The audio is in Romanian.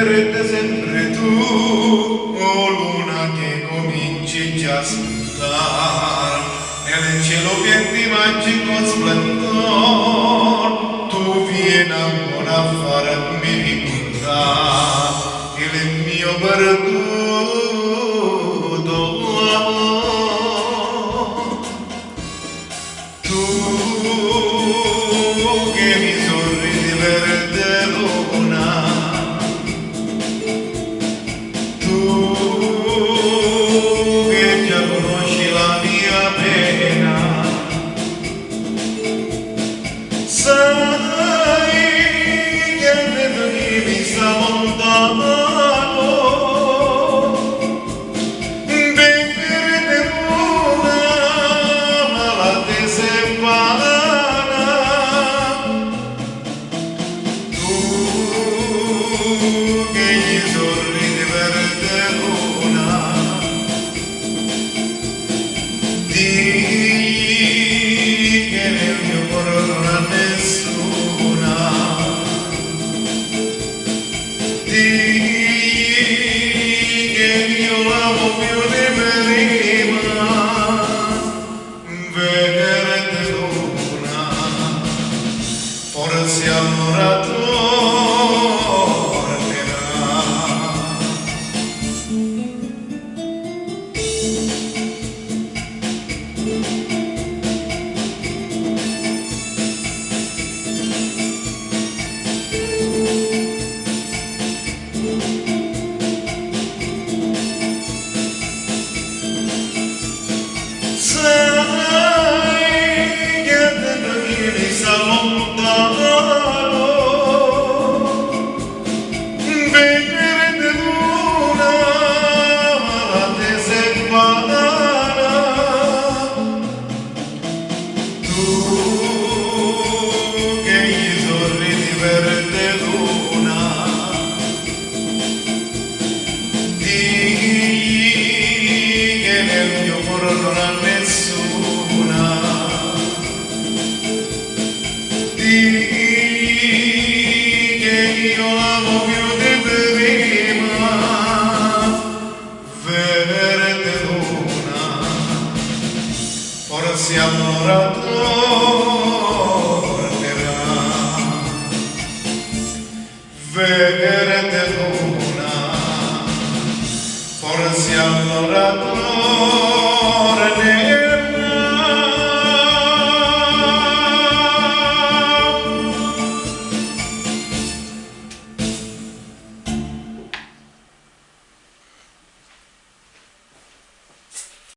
verde sempre tu, o luna che cominci già a spuntare, nel cielo pieno di magico splendore, tu vieni ancora a farmi ricordare il mio perduto amore. Tu che mi sorridi verde luna, tu che già conosci la mia pena, sai che dentro di mi sta lontano, verde luna, ma l'attesa è vana. Tu che gli sorridi verde luna, digli che nel mio cuore non ha nessuna, digli che io l'amo più di prima, verde luna, forse allora sai che dentro di me sta lontano, verde luna, ma l'attesa è banana. Tu che gli sorridi verde luna, digli che nel mio cuore non ha nessuna, digli che io l'amo più di prima, verde luna, forse allora tornerà, verde luna, forse allora tornerà.